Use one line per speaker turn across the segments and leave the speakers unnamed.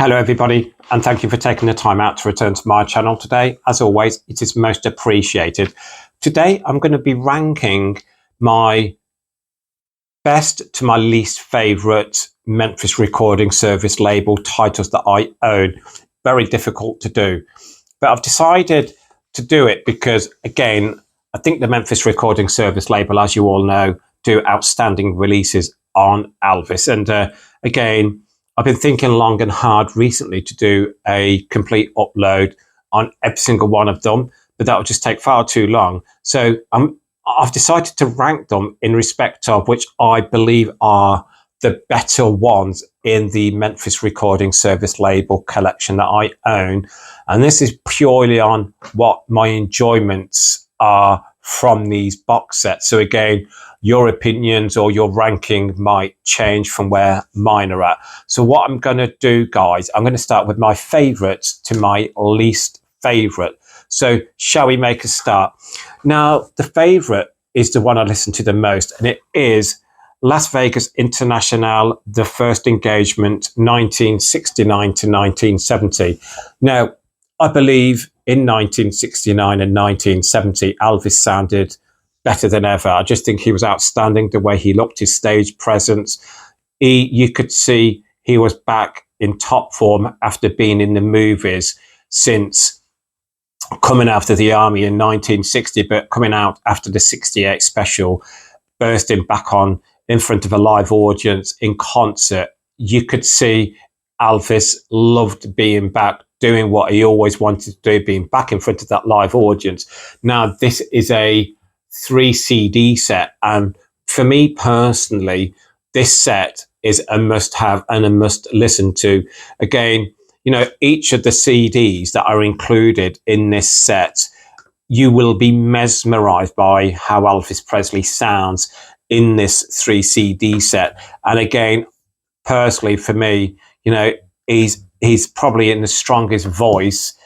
Hello everybody, and thank you for taking the time out to return to my channel today. As always, it is most appreciated. Today I'm going to be ranking my best to my least favourite Memphis Recording Service label titles that I own. Very difficult to do, but I've decided to do it because, again, I think the Memphis Recording Service label, as you all know, do outstanding releases on Elvis. And again, I've been thinking long and hard recently to do a complete upload on every single one of them, but that would just take far too long. So I've decided to rank them in respect of which I believe are the better ones in the Memphis Recording Service label collection that I own. And this is purely on what my enjoyments are from these box sets. So again, your opinions or your ranking might change from where mine are at. So what I'm going to do, guys, I'm going to start with my favorites to my least favorite. So shall we make a start? Now, the favorite is the one I listen to the most, and it is Las Vegas International, the first engagement, 1969 to 1970. Now, I believe in 1969 and 1970, Elvis sounded better than ever. I just think he was outstanding, the way he looked, his stage presence. You could see he was back in top form after being in the movies since coming after the army in 1960, but coming out after the 68 special, bursting back on in front of a live audience in concert. You could see Elvis loved being back, doing what he always wanted to do, being back in front of that live audience. Now, this is a 3 CD set, and for me personally, this set is a must have and a must listen to. Again, you know, each of the CDs that are included in this set, you will be mesmerized by how Elvis Presley sounds in this 3 CD set. And again, personally for me, you know, he's probably in the strongest voice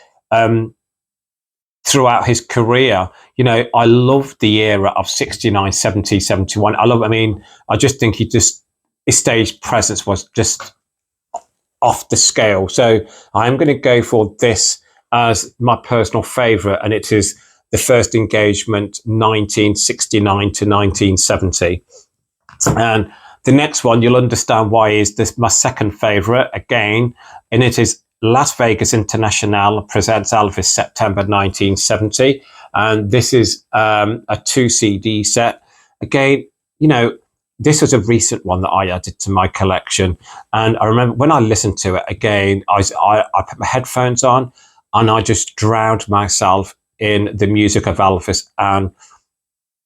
throughout his career. You know, I love the era of 69, 70, 71. I just think his stage presence was just off the scale. So I'm going to go for this as my personal favorite, and it is the first engagement, 1969 to 1970. And the next one, you'll understand why is this my second favorite again, and it is Las Vegas International presents Elvis September 1970. And this is a 2 CD set. Again, you know, this was a recent one that I added to my collection. And I remember when I listened to it again, I put my headphones on and I just drowned myself in the music of Elvis and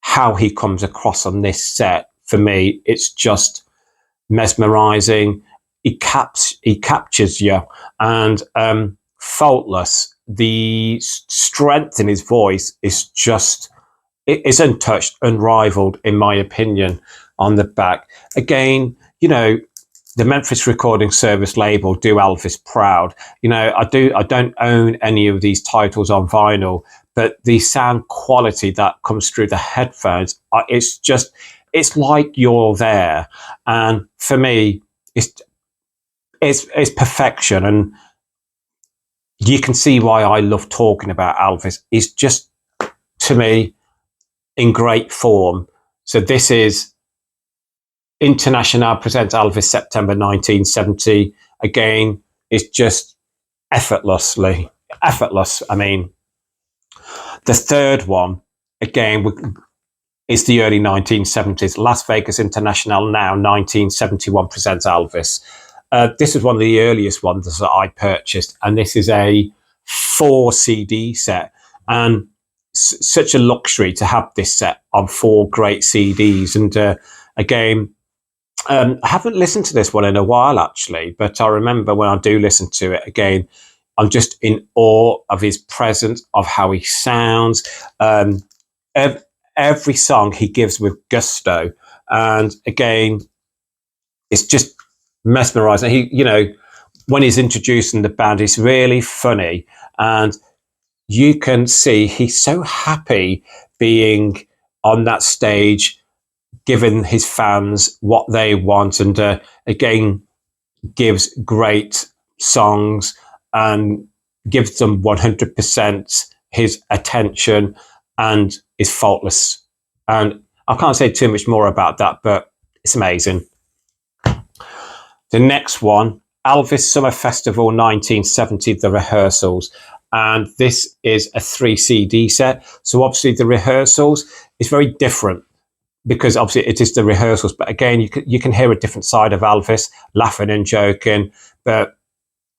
how he comes across on this set. For me, it's just mesmerizing. He captures you, and faultless. The strength in his voice is just, it's untouched, unrivaled, in my opinion, on the back. Again, you know, the Memphis Recording Service label do Elvis proud. You know, I don't own any of these titles on vinyl, but the sound quality that comes through the headphones, it's like you're there. And for me, it's perfection. And you can see why I love talking about Elvis. He's just, to me, in great form. So this is International presents Elvis September 1970. Again, it's just effortless. I mean, the third one, again, is the early 1970s. Las Vegas International now, 1971 presents Elvis. This is one of the earliest ones that I purchased, and this is a 4 CD set, and such a luxury to have this set on 4 great CDs. And again, I haven't listened to this one in a while, actually, but I remember when I do listen to it again, I'm just in awe of his presence, of how he sounds. Every song he gives with gusto, and again, it's just mesmerizing. He, you know, when he's introducing the band, he's really funny, and you can see he's so happy being on that stage, giving his fans what they want, and again, gives great songs and gives them 100% his attention and is faultless. And I can't say too much more about that, but it's amazing. The next one, Elvis Summer Festival 1970, The Rehearsals. And this is a 3 CD set. So obviously the Rehearsals is very different because obviously it is the Rehearsals. But again, you can hear a different side of Elvis, laughing and joking, but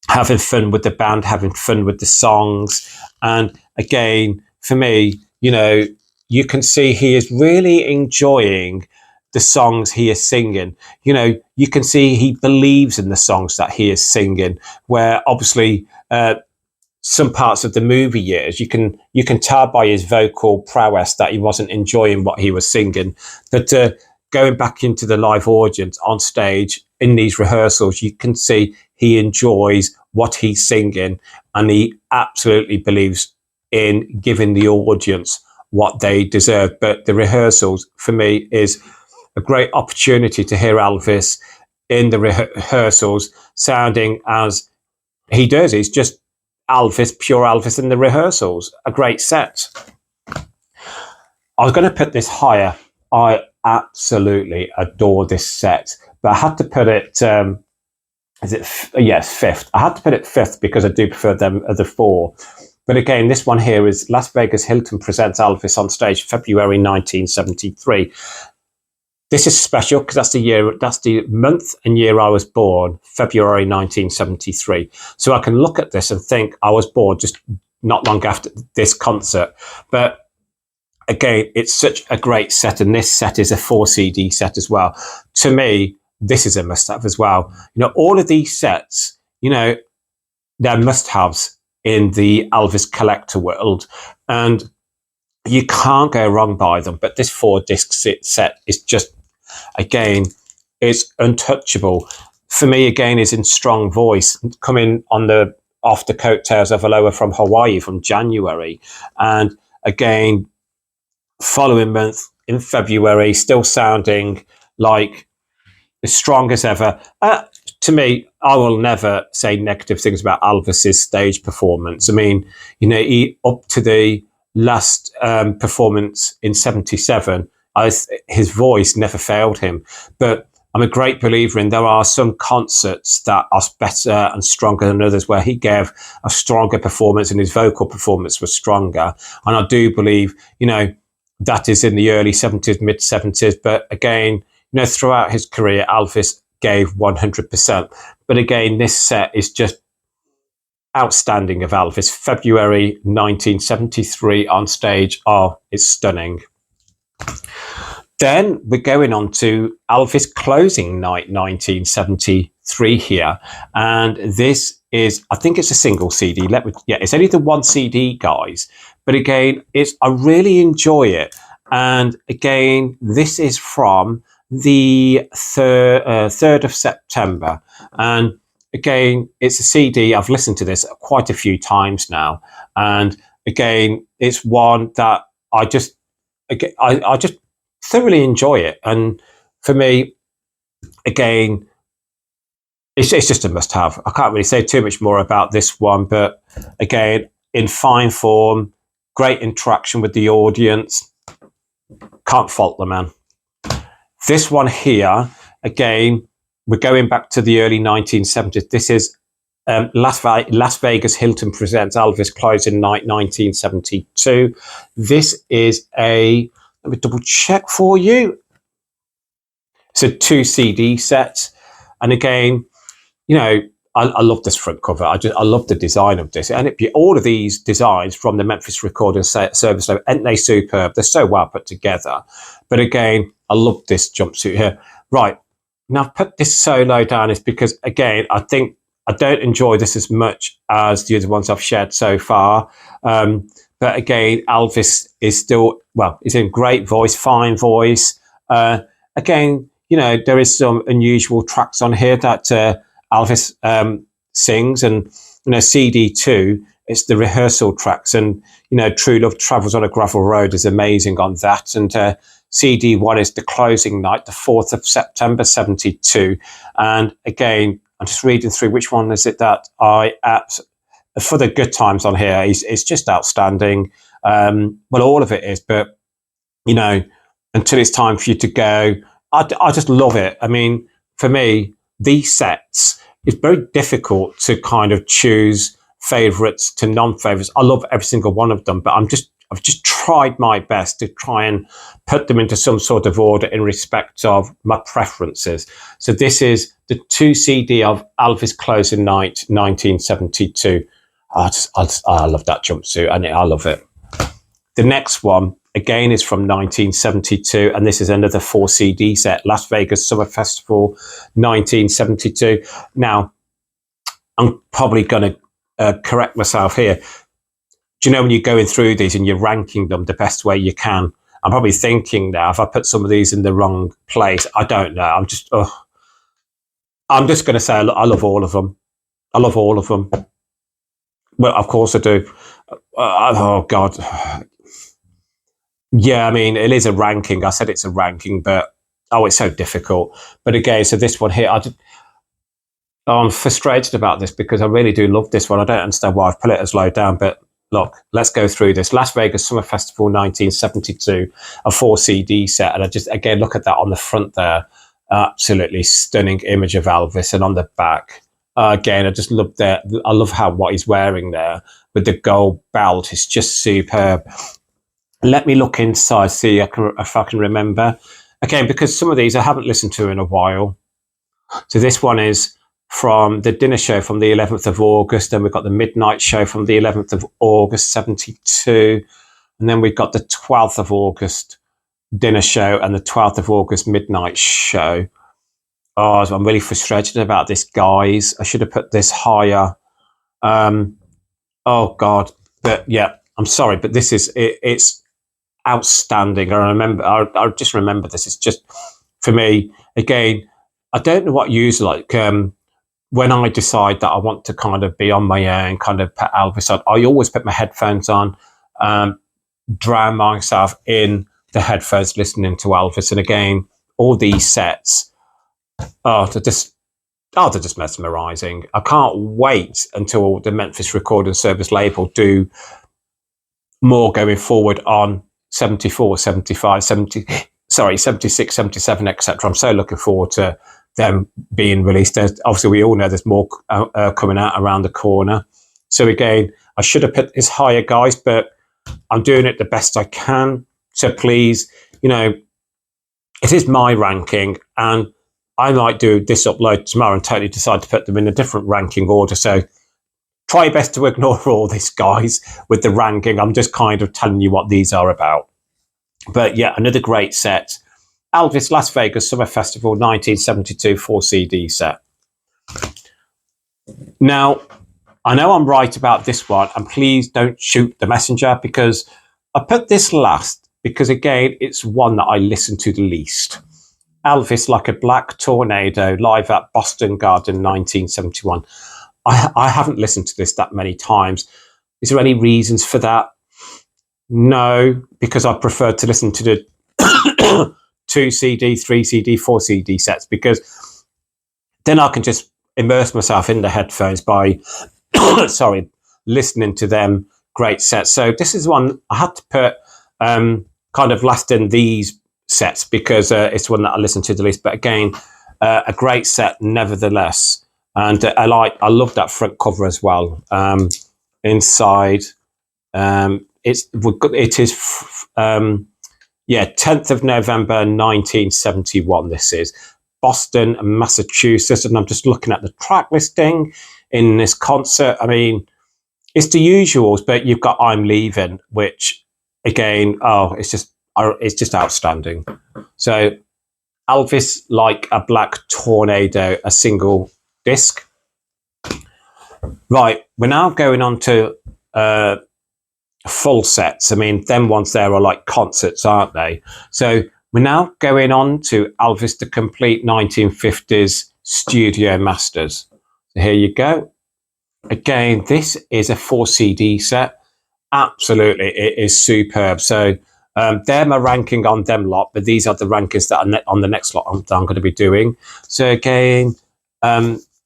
having fun with the band, having fun with the songs. And again, for me, you know, you can see he is really enjoying the songs he is singing. You know, you can see he believes in the songs that he is singing, where obviously some parts of the movie years, you can tell by his vocal prowess that he wasn't enjoying what he was singing. But going back into the live audience on stage in these rehearsals, you can see he enjoys what he's singing, and he absolutely believes in giving the audience what they deserve. But the Rehearsals, for me, is a great opportunity to hear Elvis in the rehearsals sounding as he does. He's just Elvis, pure Elvis in the Rehearsals. A great set. I was going to put this higher. I absolutely adore this set, but I had to put it, yes, fifth. I had to put it fifth because I do prefer them other four. But again, this one here is Las Vegas Hilton presents Elvis on stage, February 1973. This is special because that's the month and year I was born, February 1973. So I can look at this and think I was born just not long after this concert. But again, it's such a great set, and this set is a 4 CD set as well. To me, this is a must-have as well. You know, all of these sets, you know, they're must-haves in the Elvis collector world, and you can't go wrong by them. But this 4-disc set is just, again, it's untouchable. For me, again, is in strong voice, coming off the coattails of Aloha from Hawaii from January. And again, following month in February, still sounding like as strong as ever. To me, I will never say negative things about Elvis's stage performance. I mean, you know, up to the last performance in 77, his voice never failed him. But I'm a great believer in there are some concerts that are better and stronger than others, where he gave a stronger performance and his vocal performance was stronger. And I do believe, you know, that is in the early 70s, mid 70s. But again, you know, throughout his career, Elvis gave 100%. But again, this set is just outstanding of Elvis. February 1973 on stage. Oh, it's stunning. Then we're going on to Elvis Closing Night 1973 here. And this is, I think it's a single CD. It's only the 1 CD, guys. But again, I really enjoy it. And again, this is from the 3rd of September. And again, it's a CD. I've listened to this quite a few times now. And again, it's one that I just thoroughly enjoy it. And for me, again, it's just a must-have. I can't really say too much more about this one, but again, in fine form, great interaction with the audience. Can't fault the man. This one here, again, we're going back to the early 1970s. This is Las Vegas Hilton presents Elvis Closing Night 1972. This is let me double check for you. It's a 2 CD set. And again, you know, I love this front cover. I love the design of this. And all of these designs from the Memphis Recording Service, aren't they superb? They're so well put together. But again, I love this jumpsuit here. Right. Now, I've put this so low down is because, again, I think I don't enjoy this as much as the other ones I've shared so far. But again, Elvis is still, he's in great voice, fine voice. Again, you know, there is some unusual tracks on here that Elvis sings. And, you know, CD2, it's the rehearsal tracks. And, you know, True Love Travels on a Gravel Road is amazing on that. And CD1 is The Closing Night, the 4th of September, 72. And again, I'm just reading through which one is it that for the good times on here, it's just outstanding. Well, all of it is, but you know, until it's time for you to go, I just love it. I mean, for me, these sets, it's very difficult to kind of choose favorites to non-favorites. I love every single one of them, but I've just tried my best to try and put them into some sort of order in respect of my preferences. So this is the 2 CD of Elvis Closing Night, 1972. I love that jumpsuit, and I love it. The next one, again, is from 1972, and this is another 4 CD set, Las Vegas Summer Festival, 1972. Now, I'm probably going to correct myself here. Do you know when you're going through these and you're ranking them the best way you can? I'm probably thinking now, if I put some of these in the wrong place, I don't know. I'm just going to say I love all of them. I love all of them. Well, of course I do. Oh, God. Yeah, I mean, it is a ranking. I said it's a ranking, but, it's so difficult. But again, so this one here, I'm frustrated about this because I really do love this one. I don't understand why I've put it as low down, but look, let's go through this. Las Vegas Summer Festival 1972, a 4 CD set. And I just, again, look at that on the front there. Absolutely stunning image of Elvis. And on the back, again, I just love that. I love what he's wearing there with the gold belt. It's just superb. Let me look inside, see if I can remember. Again, because some of these I haven't listened to in a while. So this one is from the dinner show from the 11th of August. Then we've got the midnight show from the 11th of August, 72. And then we've got the 12th of August dinner show and the 12th of August midnight show. Oh, I'm really frustrated about this, guys. I should have put this higher. Oh, God. But yeah, I'm sorry, but this is, it's outstanding. I just remember this. It's just, for me, again, I don't know what you like. When I decide that I want to kind of be on my own, kind of put Elvis on, I always put my headphones on, drown myself in the headphones listening to Elvis. And again, all these sets, they're just mesmerizing. I can't wait until the Memphis Recording Service label do more going forward on 74, 75, 76, 77, etc. I'm so looking forward to them being released. Obviously, we all know there's more coming out around the corner. So again, I should have put this higher, guys, but I'm doing it the best I can. So please, it is my ranking, and I might do this upload tomorrow and totally decide to put them in a different ranking order. So try your best to ignore all this, guys, with the ranking. I'm just kind of telling you what these are about. But yeah, another great set. Elvis Las Vegas Summer Festival 1972 4 CD set. Now, I know I'm right about this one, and please don't shoot the messenger, because I put this last because, again, it's one that I listen to the least. Elvis Like a Black Tornado live at Boston Garden 1971. I haven't listened to this that many times. Is there any reasons for that? No, because I prefer to listen to the 2 CD, 3 CD, 4 CD sets, because then I can just immerse myself in the headphones by, listening to them great sets. So this is one I had to put kind of last in these sets because it's one that I listen to the least. But again, a great set nevertheless. And I love that front cover as well. Inside, it is 10th of November 1971. This is Boston, Massachusetts, and I'm just looking at the track listing in this concert. I mean, it's the usuals, but you've got I'm Leaving, which again, it's just outstanding. So Elvis Like a Black Tornado, a single disc. Right, we're now going on to full sets. I mean, them ones there are like concerts, aren't they? So we're now going on to Elvis the Complete 1950s Studio Masters. So here you go. Again, this is a 4 CD set. Absolutely, it is superb. So they're my ranking on them lot, but these are the rankings that are on the next lot that I'm going to be doing. So again,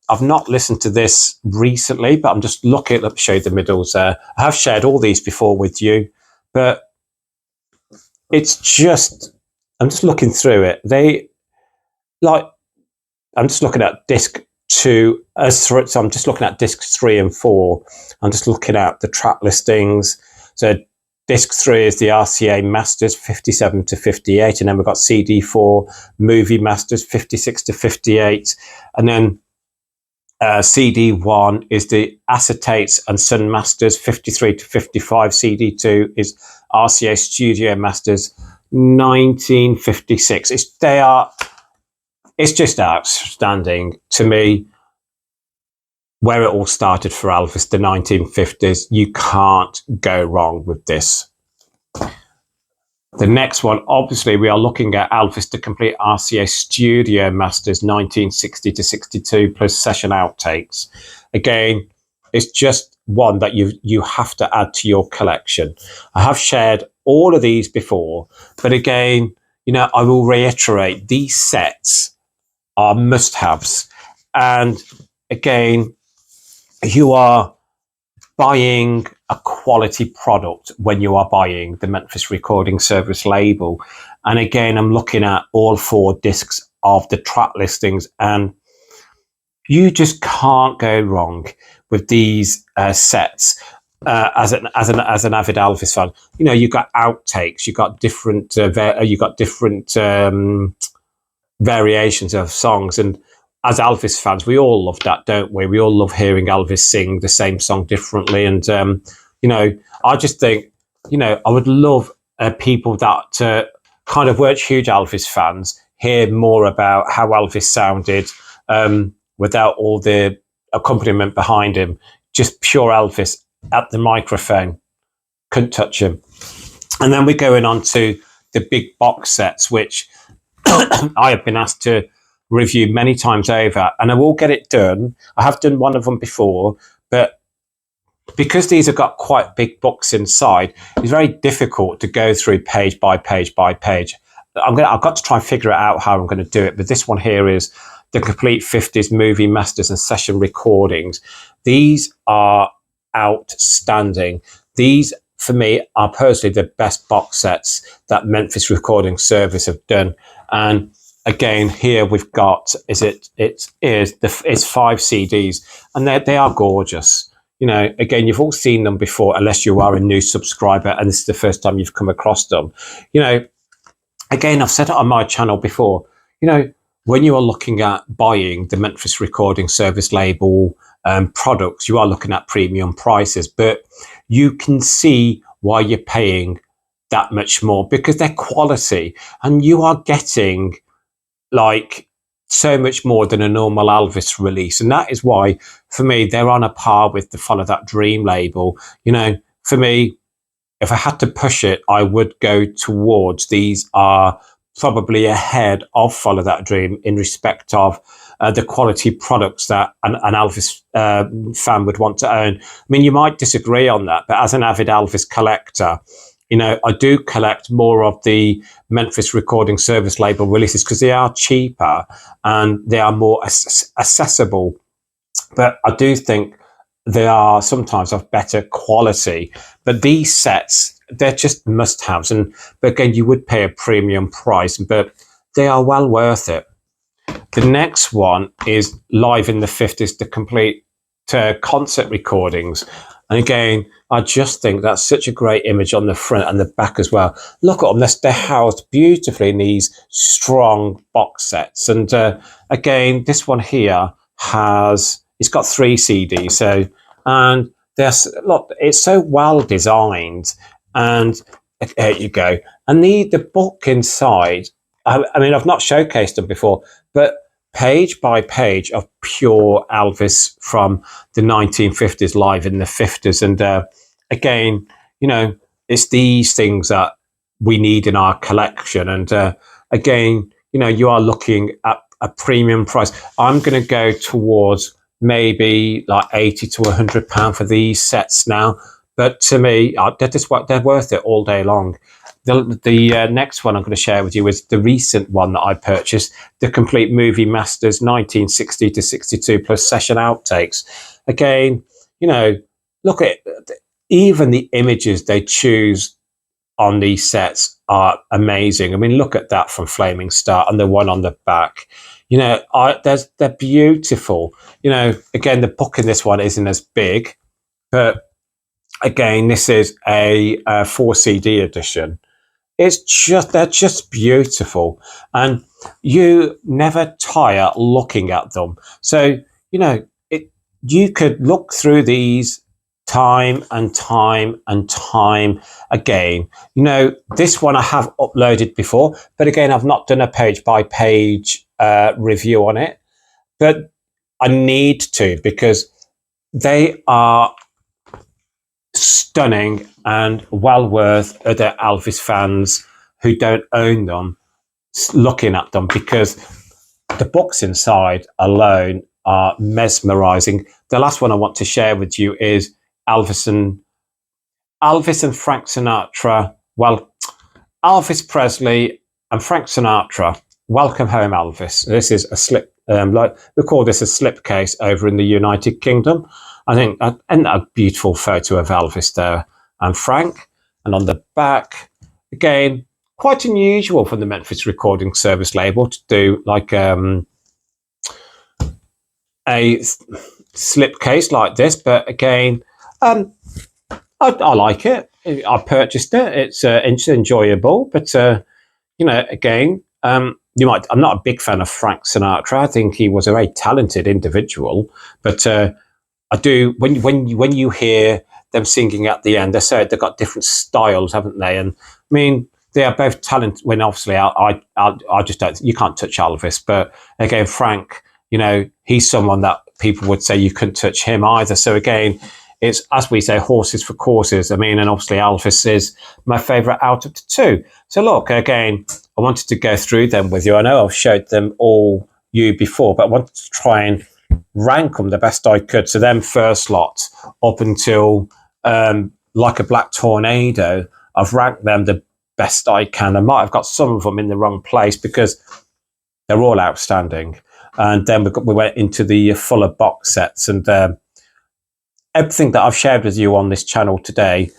I've not listened to this recently, but I'm just looking. Let me show you the middles there. I have shared all these before with you, but it's just, I'm just looking through it. I'm just looking at disc 2, so I'm just looking at discs 3 and 4. I'm just looking at the track listings. So disc 3 is the RCA Masters 57 to 58, and then we've got CD4 Movie Masters 56 to 58, and then CD1 is the Acetates and Sun Masters 53 to 55. CD2 is RCA Studio Masters 1956. It's just outstanding to me where it all started for Elvis, the 1950s. You can't go wrong with this. The next one, obviously, we are looking at Elvis, the complete RCA Studio Masters 1960 to 62 plus session outtakes. Again, it's just one that you have to add to your collection. I have shared all of these before, but again, I will reiterate, these sets are must-haves. And again, you are buying a quality product when you are buying the Memphis Recording Service label. And again, I'm looking at all 4 discs of the track listings, and you just can't go wrong with these sets. As an avid Elvis fan, you've got outtakes, you've got different variations of songs, and as Elvis fans, we all love that, don't we? We all love hearing Elvis sing the same song differently. And, I just think, I would love people that kind of weren't huge Elvis fans hear more about how Elvis sounded without all the accompaniment behind him. Just pure Elvis at the microphone. Couldn't touch him. And then we're going on to the big box sets, which I have been asked to review many times over, and I will get it done. I have done one of them before, but because these have got quite big books inside, it's very difficult to go through page by page by page. I've got to try and figure out how I'm going to do it, but this one here is the complete 50s movie masters and session recordings. These are outstanding. These, for me, are personally the best box sets that Memphis Recording Service have done. And again, here we've got, it's 5 CDs, and they are gorgeous. Again, you've all seen them before, unless you are a new subscriber and this is the first time you've come across them. Again, I've said it on my channel before, when you are looking at buying the Memphis Recording Service label products, you are looking at premium prices, but you can see why you're paying that much more, because they're quality, and you are getting like so much more than a normal Elvis release. And that is why, for me, they're on a par with the Follow That Dream label. For me, if I had to push it, I would go towards, these are probably ahead of Follow That Dream in respect of the quality products that an Elvis fan would want to own. I mean, you might disagree on that, but as an avid Elvis collector, I do collect more of the Memphis Recording Service label releases because they are cheaper and they are more accessible. But I do think they are sometimes of better quality. But these sets, they're just must-haves. But again, you would pay a premium price, but they are well worth it. The next one is Live in the 50s, the complete concert recordings. And again, I just think that's such a great image on the front and the back as well. Look at them. They're housed beautifully in these strong box sets. And again, this one here it's got 3 CDs. So, and look, it's so well designed. And there you go. And the book inside, I mean, I've not showcased them before, but page by page of pure Elvis from the 1950s, live in the 50s. And again, it's these things that we need in our collection. And again, you are looking at a premium price. I'm going to go towards maybe like £80 to £100 for these sets now. But to me, they're worth it all day long. The next one I'm going to share with you is the recent one that I purchased, the Complete Movie Masters 1960 to 62 plus session outtakes. Again, you know, look at even the images they choose on these sets are amazing. I mean, look at that from Flaming Star and the one on the back. You know, they're beautiful. You know, again, the book in this one isn't as big, but again, this is a 4 CD edition. They're just beautiful, and you never tire looking at them. So, you know, you could look through these time and time and time again. You know, this one I have uploaded before, but again, I've not done a page by page review on it, but I need to, because they are stunning and well worth other Elvis fans who don't own them looking at them, because the books inside alone are mesmerizing. The last one I want to share with you is Elvis and Frank Sinatra. Well, Elvis Presley and Frank Sinatra. Welcome home, Elvis. This is a slip. Like we call this a slipcase over in the United Kingdom. I think a beautiful photo of Elvis there and Frank. And on the back, again, quite unusual for the Memphis Recording Service label to do like a slipcase like this. But again, I like it. I purchased it. It's enjoyable. But you know, again, I'm not a big fan of Frank Sinatra. I think he was a very talented individual, but I do, when you hear them singing at the end, they say they've got different styles, haven't they? And I mean, they are both talented. When obviously, I just don't. You can't touch Elvis, but again, Frank, you know, he's someone that people would say you couldn't touch him either. So again, it's, as we say, horses for courses. I mean, and obviously Elvis is my favourite out of the two. So look, again, I wanted to go through them with you. I know I've showed them all you before, but I wanted to try and rank them the best I could. So them first lot up until Like a Black Tornado, I've ranked them the best I can. I might have got some of them in the wrong place because they're all outstanding. And then we went into the fuller box sets, and everything that I've shared with you on this channel today,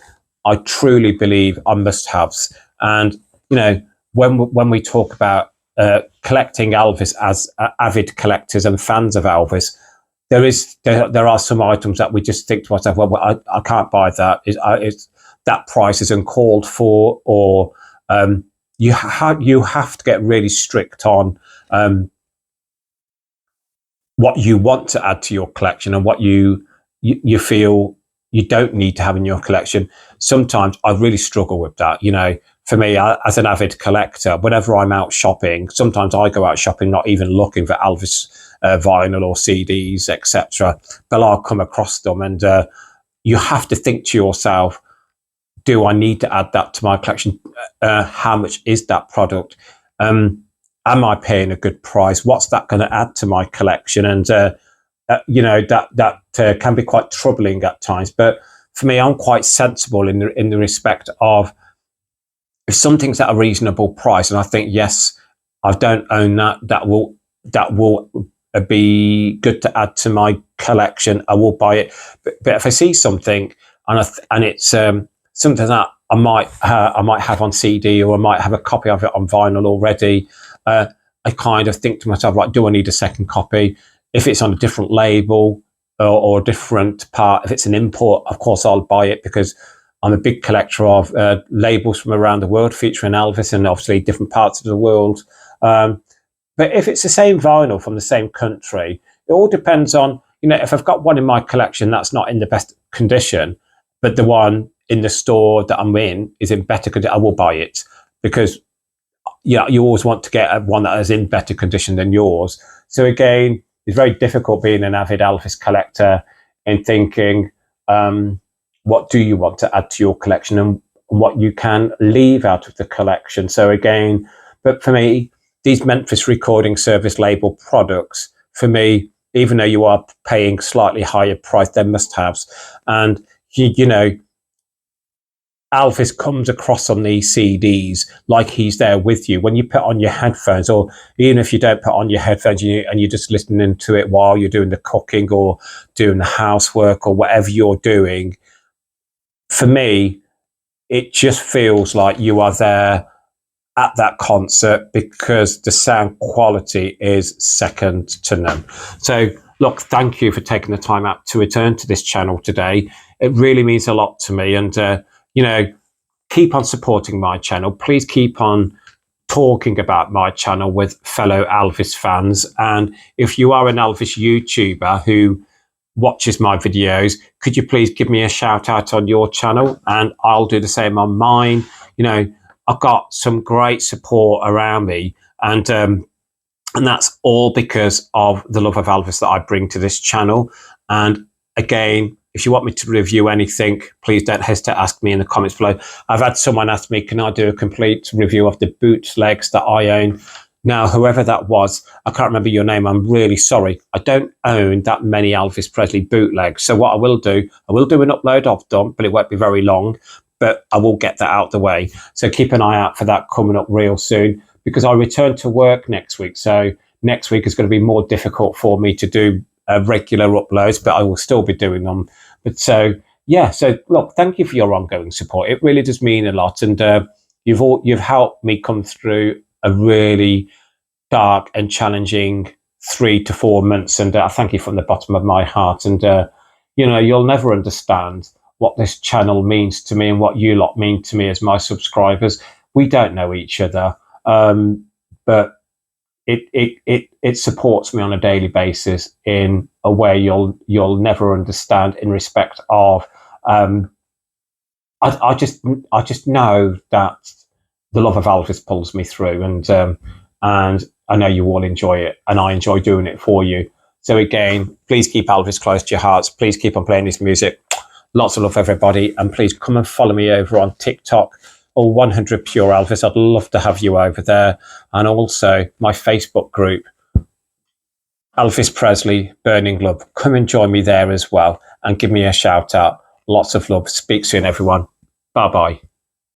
I truly believe are must-haves. And you know, when we talk about collecting Elvis as avid collectors and fans of Elvis, there are some items that we just think to ourselves, well, I can't buy that. That price is uncalled for, or you have to get really strict on what you want to add to your collection and what you feel you don't need to have in your collection. Sometimes I really struggle with that. You know, for me, as an avid collector, whenever I'm out shopping, sometimes I go out shopping not even looking for Elvis vinyl or CDs, etc. But I'll come across them, and you have to think to yourself, do I need to add that to my collection? How much is that product? Am I paying a good price? What's that going to add to my collection? And you know, that can be quite troubling at times. But for me, I'm quite sensible in the respect of, if something's at a reasonable price, and I think, yes, I don't own that, that will be good to add to my collection, I will buy it. But if I see something and it's something that I might have on CD, or I might have a copy of it on vinyl already, I kind of think to myself, right, do I need a second copy? If it's on a different label or a different part, if it's an import, of course I'll buy it, because I'm a big collector of labels from around the world featuring Elvis, and obviously different parts of the world. But if it's the same vinyl from the same country, it all depends on, you know, if I've got one in my collection that's not in the best condition, but the one in the store that I'm in is in better condition, I will buy it, because yeah, you always want to get one that is in better condition than yours. So again, it's very difficult being an avid Elvis collector and thinking, what do you want to add to your collection and what you can leave out of the collection. So again, but for me, these Memphis Recording Service label products, for me, even though you are paying slightly higher price, they're must-haves. And you know, Elvis comes across on these CDs like he's there with you. When you put on your headphones, or even if you don't put on your headphones and you're just listening to it while you're doing the cooking or doing the housework or whatever you're doing, for me, it just feels like you are there at that concert, because the sound quality is second to none. So look, thank you for taking the time out to return to this channel today. It really means a lot to me. And, keep on supporting my channel. Please keep on talking about my channel with fellow Elvis fans. And if you are an Elvis YouTuber who watches my videos, could you please give me a shout out on your channel, and I'll do the same on mine. I've got some great support around me, and that's all because of the love of Elvis that I bring to this channel. And again, if you want me to review anything, please don't hesitate to ask me in the comments below. I've had someone ask me, can I do a complete review of the bootlegs that I own? Now, whoever that was, I can't remember your name. I'm really sorry. I don't own that many Elvis Presley bootlegs. So what I will do an upload of them, but it won't be very long. But I will get that out the way. So keep an eye out for that coming up real soon, because I return to work next week. So next week is going to be more difficult for me to do regular uploads, but I will still be doing them. But so look, thank you for your ongoing support. It really does mean a lot. And you've helped me come through a really dark and challenging 3 to 4 months. And I thank you from the bottom of my heart. And, you'll never understand what this channel means to me and what you lot mean to me as my subscribers. We don't know each other, but it supports me on a daily basis in a way you'll never understand, in respect of I just know that the love of Elvis pulls me through, and I know you all enjoy it, and I enjoy doing it for you. So again, please keep Elvis close to your hearts. Please keep on playing his music. Lots of love, everybody. And please come and follow me over on TikTok or 100 Pure Elvis. I'd love to have you over there. And also my Facebook group, Elvis Presley Burning Love. Come and join me there as well, and give me a shout out. Lots of love. Speak soon, everyone. Bye-bye.